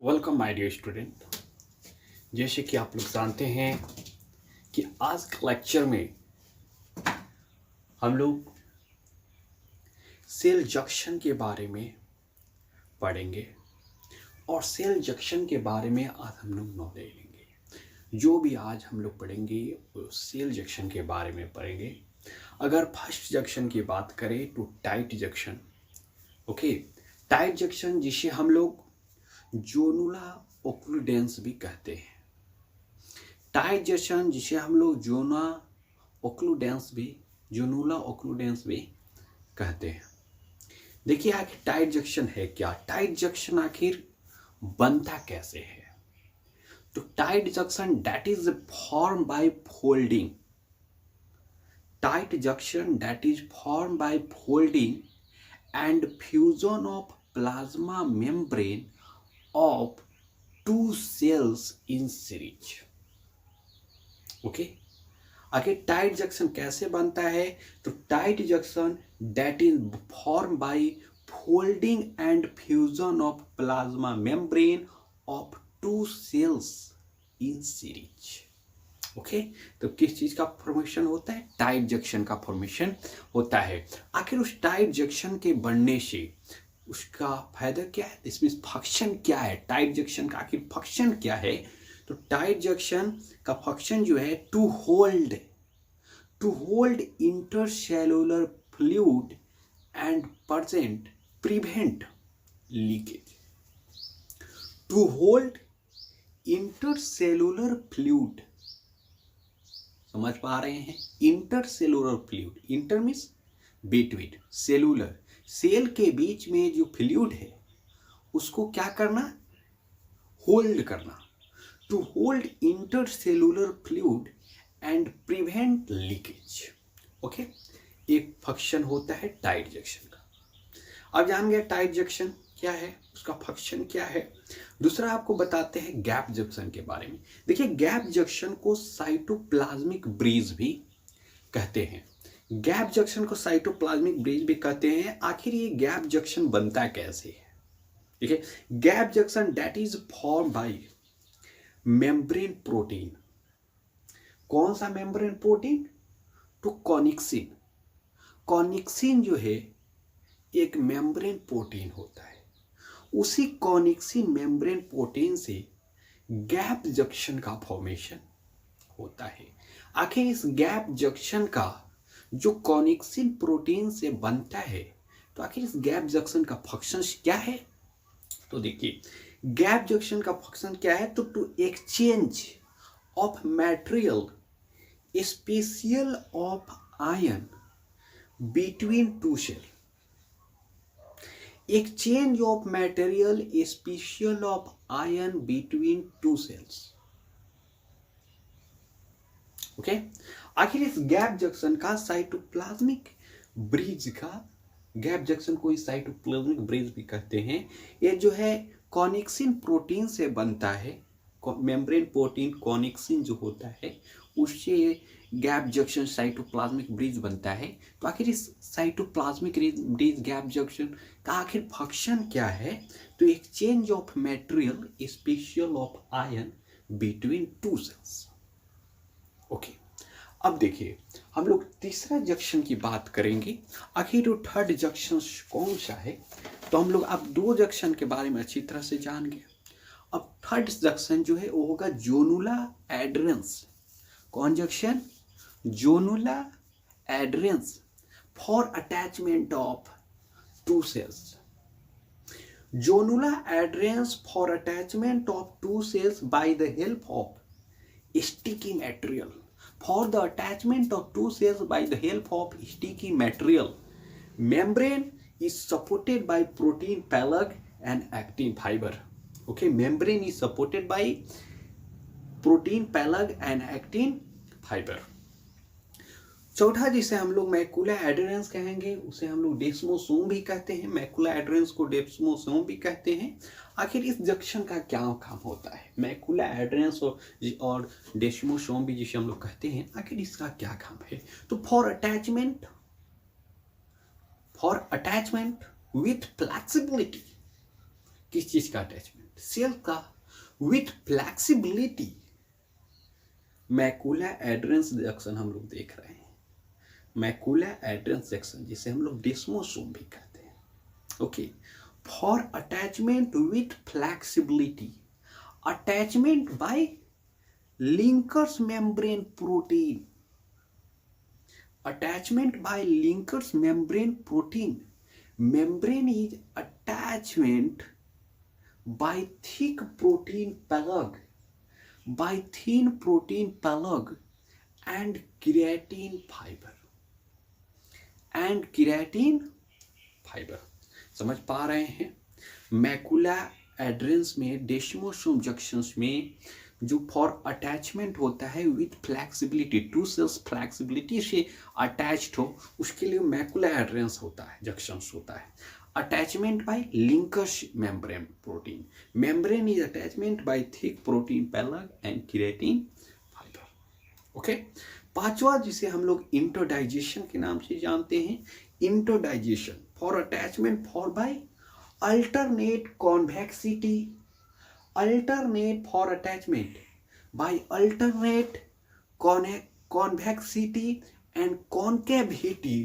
Welcome my dear student. जैसे कि आप लोग जानते हैं कि आज के लेक्चर में हम लोग सेल जंक्शन के बारे में पढ़ेंगे और सेल जंक्शन के बारे में आज हम लोग नॉलेज लेंगे। जो भी आज हम लोग पढ़ेंगे वो सेल जंक्शन के बारे में पढ़ेंगे। अगर फर्स्ट जंक्शन की बात करें तो tight junction. Okay, tight junction जिसे हम लोग जोनुला ओक्लूडेंस भी कहते हैं। टाइट जंक्शन जिसे हम लोग जोनुला ओक्लूडेंस भी कहते हैं। देखिए आखिर टाइट जंक्शन है क्या, टाइट जंक्शन आखिर बनता कैसे है। तो tight junction that is form by folding, tight junction that is form by folding and fusion of plasma membrane of two cells in series. Okay, आखिर टाइट जंक्शन कैसे बनता है। तो tight junction that is form by folding and fusion of plasma membrane of two cells in series. Okay, तो किस चीज का formation होता है, टाइट जंक्शन का फॉर्मेशन होता है। आखिर उस टाइट जंक्शन के बनने से उसका फायदा क्या है, इसमें फंक्शन क्या है, टाइट जंक्शन का आखिर फंक्शन क्या है। तो टाइट जंक्शन का फंक्शन जो है to hold intercellular fluid and prevent leakage. To hold intercellular fluid, समझ पा रहे हैं, intercellular fluid, inter means between, cellular cell के बीच में जो फ्लूइड है उसको क्या करना, होल्ड करना। To hold intercellular fluid and prevent leakage. Okay, एक फंक्शन होता है टाइट जंक्शन का। अब जान गया टाइट जंक्शन क्या है, उसका फंक्शन क्या है। दूसरा आपको बताते हैं गैप जंक्शन के बारे में। देखिए गैप जंक्शन को साइटोप्लाज्मिक ब्रिज भी कहते हैं। गैप जंक्शन को साइटोप्लाज्मिक ब्रिज भी कहते हैं। आखिर ये गैप जंक्शन बनता कैसे है। देखिए gap junction that is form bye membrane protein. कौन सा मेम्ब्रेन प्रोटीन, तो कॉनिक्सिन। कॉनिक्सिन जो है एक मेम्ब्रेन प्रोटीन होता है। उसी कॉनिक्सिन मेम्ब्रेन प्रोटीन से गैप जंक्शन का फॉर्मेशन होता है। आखिर इस गैप जंक्शन का जो कॉनिक्सिन प्रोटीन से बनता है, तो आखिर इस गैप जंक्शन का फंक्शन क्या है। तो देखिए गैप जंक्शन का फंक्शन क्या है, तो to exchange of material special of ion between two cell. exchange of material special of ion between two cells. Okay, आखिर इस गैप जंक्शन का साइटोप्लाज्मिक ब्रिज का, गैप जंक्शन को इस साइटोप्लाज्मिक ब्रिज भी कहते हैं। ये जो है कॉनिक्सिन प्रोटीन से बनता है। मेम्ब्रेन प्रोटीन कॉनिक्सिन जो होता है उससे गैप जंक्शन साइटोप्लाज्मिक ब्रिज बनता है। तो आखिर इस साइटोप्लाज्मिक ब्रिज गैप जंक्शन का आखिर फंक्शन क्या है, तो exchange of material special of ion between two cells. Okay, अब देखिए हम लोग तीसरा जंक्शन की बात करेंगे। आखिर जो थर्ड जंक्शन कौन सा है, तो हम लोग अब दो जंक्शन के बारे में अच्छी तरह से जान गए। अब थर्ड जंक्शन जो है वो होगा जोनुला एड्रेंस। कौन junction, zonula adherens for attachment of two cells. Zonula adherens for attachment of two cells by the help of sticky material. For the attachment of two cells by the help of sticky material, membrane is supported by protein pellag and actin fiber. Okay, membrane is supported by protein pellag and actin fiber. चौथा जिसे हम लोग macula एडरेंस कहेंगे, उसे हम लोग डेस्मोसोम भी कहते हैं। मैकुला एडरेंस को डेस्मोसोम भी कहते हैं। आखिर इस जंक्शन का क्या काम होता है, मैकुला एडरेंस और डेस्मोसोम भी जिसे हम लोग कहते हैं, आखिर इसका क्या काम है। तो फॉर अटैचमेंट विथ फ्लेक्सिबिलिटी, किस चीज का अटैचमेंट, सेल का with flexibility macula adherence junction हम लोग देख रहे हैं। मैकुला एड्रेंस जंक्शन जिसे हम लोग डेस्मोसोम भी कहते हैं। Okay, for attachment with flexibility, attachment by linkers membrane protein, attachment by linkers membrane protein. Membrane is attachment by thick protein plug, by thin protein plug and keratin fiber, and keratin fiber. समझ पा रहे हैं? Macula adherence में डेस्मोसोम junctions में जो for attachment होता है with flexibility, two cells flexibility से अटैच्ड हो, उसके लिए मैकुला एड्रेंस होता है, जंक्शंस होता है। Attachment by linkers membrane protein, membrane is attachment by thick protein plaque and keratin fibre. Okay, पांचवा जिसे हम लोग इंटरडाइजेशन के नाम से जानते हैं, interdigitation for attachment for by alternate convexity, alternate for attachment by alternate convexity and concavity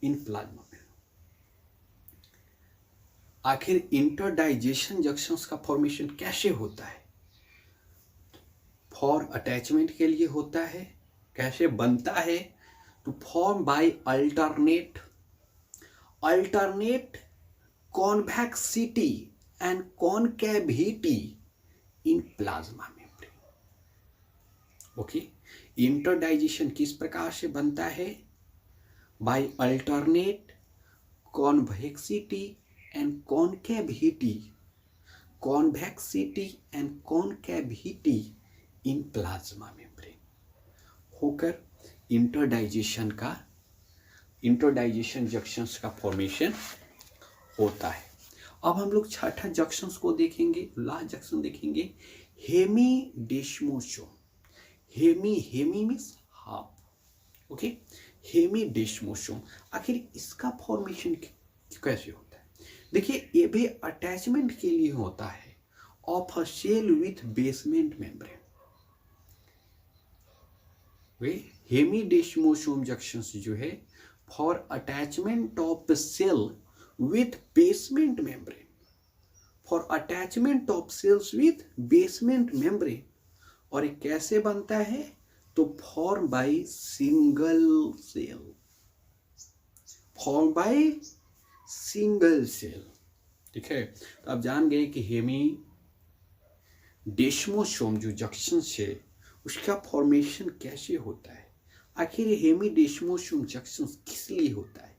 in plasma. आखिर इंटरडाइजेशन जंक्शंस का फॉर्मेशन कैसे होता है? फॉर अटैचमेंट के लिए होता है। कैसे बनता है? तो form by alternate convexity and concavity in plasma membrane. Okay, interdigitation किस प्रकार से बनता है? By alternate convexity and concavity, convexity and concavity in plasma membrane होकर इंटरडाइजेशन जंक्शंस का फॉर्मेशन होता है। अब हम लोग छठा जंक्शंस को देखेंगे, लास्ट जंक्शन देखेंगे, hemidesmosome. Hemi means half. Okay, hemidesmosome आखिर इसका फॉर्मेशन कैसे होता है? देखिए, ये भी अटैचमेंट के लिए होता है of a cell with basement membrane. वे हेमीडेस्मोसोम जंक्शंस जो है for attachment of cell with basement membrane, for attachment of cells with basement membrane। और ये कैसे बनता है? तो form by single cell, form by single cell. ठीक है, तो आप जान गए कि हेमीडेस्मोसोम जो जंक्शन है उसका फॉर्मेशन कैसे होता है। आखिर हेमीडेस्मोसोम जंक्शन किस लिए होता है?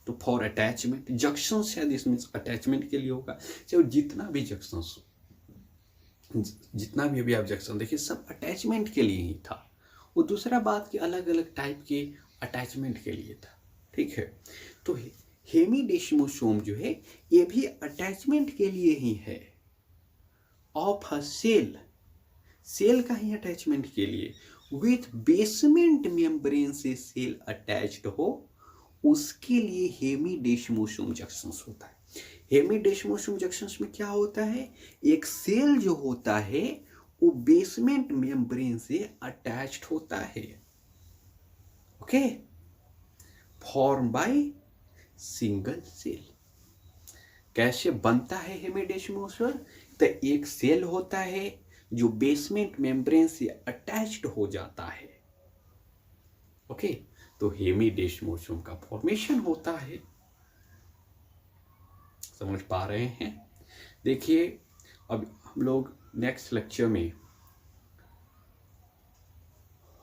तो फॉर अटैचमेंट जंक्शन शायद इसमें अटैचमेंट के लिए होगा। चाहे जितना भी अभी आप जंक्शन देखिए सब अटैचमेंट के लिए ही था। वो दूसरा बात कि अलग अलग टाइप के अटैचमेंट के लिए था। ठीक है, तो हेमीडेस्मोसोम जो है ये भी अटैचमेंट के लिए ही है ऑफ अ सेल का ही अटैचमेंट के लिए विथ बेसमेंट मेम्ब्रेन से सेल अटैच्ड हो, उसके लिए हेमीडेस्मोसोम जंक्शंस होता है। हेमीडेस्मोसोम जंक्शंस में क्या होता है? एक सेल जो होता है वो बेसमेंट मेम्ब्रेन से अटैच्ड होता है। Okay, form by single cell. कैसे बनता है हेमीडेस्मोसोम? तो एक सेल होता है जो बेसमेंट मेम्ब्रेन से अटैच्ड हो जाता है। ओके, तो हेमीडेस्मोसोम का फॉर्मेशन होता है। समझ पा रहे हैं? देखिए, अब हम लोग नेक्स्ट लेक्चर में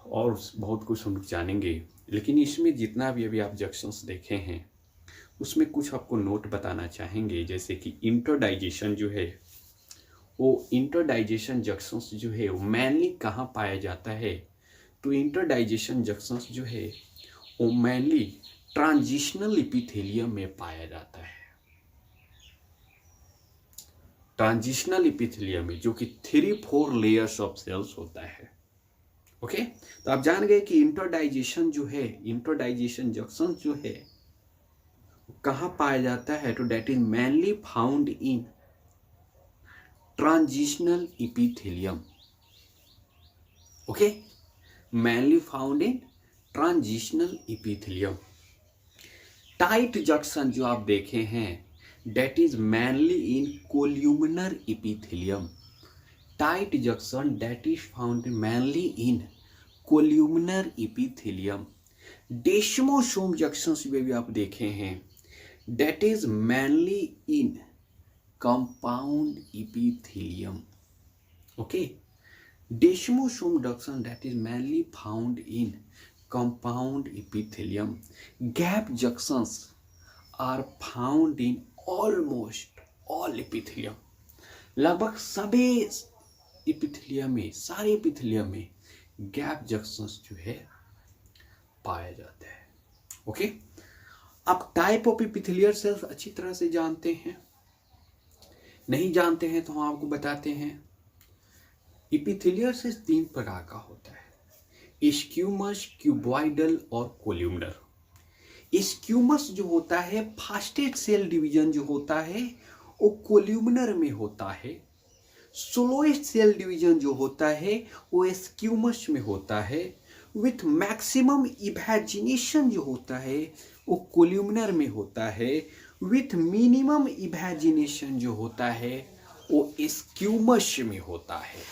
और बहुत कुछ हम जानेंगे, लेकिन इसमें जितना भी अभी आप जंक्शंस देखे हैं उसमें कुछ आपको नोट बताना चाहेंगे। जैसे कि इंटरडाइजेशन जो है वो इंटरडाइजेशन जंक्शंस जो है वो मेनली कहाँ पाया जाता है? तो इंटरडाइजेशन जंक्शंस जो है वो मेनली ट्रांजिशनल एपिथेलियम में पाया जाता है। ट्रांजिशनल एपिथेलियम में जो कि 3-4 लेयर्स ऑफ सेल्स होता है। ओके, तो आप जान गए कि इंटरडाइजेशन जो है, इंटरडाइजेशन जंक्शन जो है कहाँ पाया जाता है? तो that is mainly found in transitional epithelium. Okay, mainly found in transitional epithelium. Tight junction जो आप देखे हैं that is mainly in columnar epithelium. Tight junction that is found mainly in columnar epithelium. Desmosome junction में भी आप देखे हैं that is mainly in compound epithelium. Okay, desmosome junction that is mainly found in compound epithelium. Gap junctions are found in almost all epithelium. लगभग सभी epithelium में, सारे epithelium में gap junctions जो है पाया जाता है. ओके, आप टाइप ऑफ epithelial cells अच्छी तरह से जानते हैं. नहीं जानते हैं तो हम आपको बताते हैं. इपिथेलियल सेल्स 3 प्रकार का होता है, स्क्यूमस, क्यूबॉइडल और कोल्यूमनर. स्क्यूमस जो होता है, फास्टेस्ट सेल डिवीजन जो होता है वो कोल्यूमनर में होता है. स्लोएस्ट सेल डिवीजन जो होता है वो स्क्यूमस में होता है. विथ मैक्सिमम इवेजिनेशन जो होता है वो कोल्यूमनर में होता है. विथ मिनिमम इवेजिनेशन जो होता है वो स्क्यूमस में होता है.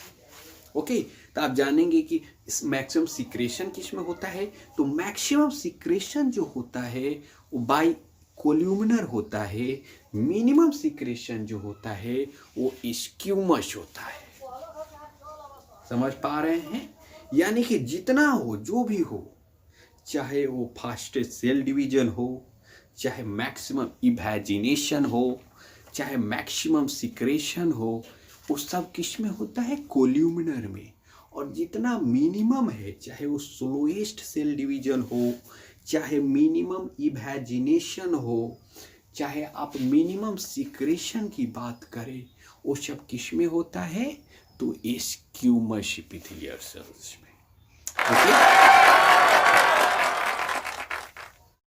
ओके, तो आप जानेंगे कि इस मैक्सिमम सिक्रेशन किस में होता है. तो मैक्सिमम सिक्रेशन जो होता है वो बाय कोल्यूमनर होता है. मिनिमम सिक्रेशन जो होता है वो स्क्यूमस होता है. समझ पा रहे हैं? यानी कि जितना हो, जो भी हो, चाहे वो फास्टेस्ट सेल डिवीजन हो, चाहे मैक्सिमम इवेजिनेशन हो, चाहे मैक्सिमम सिक्रेशन हो, वो सब किस में होता है? कोल्यूमनर में. और जितना मिनिमम है, चाहे वो स्लोएस्ट सेल डिवीजन हो, चाहे मिनिमम इवेजिनेशन हो, चाहे आप मिनिमम सिक्रेशन की बात करें, वो सब किस में होता है? तो स्क्यूमस एपिथेलियल सेल्स में. ओके,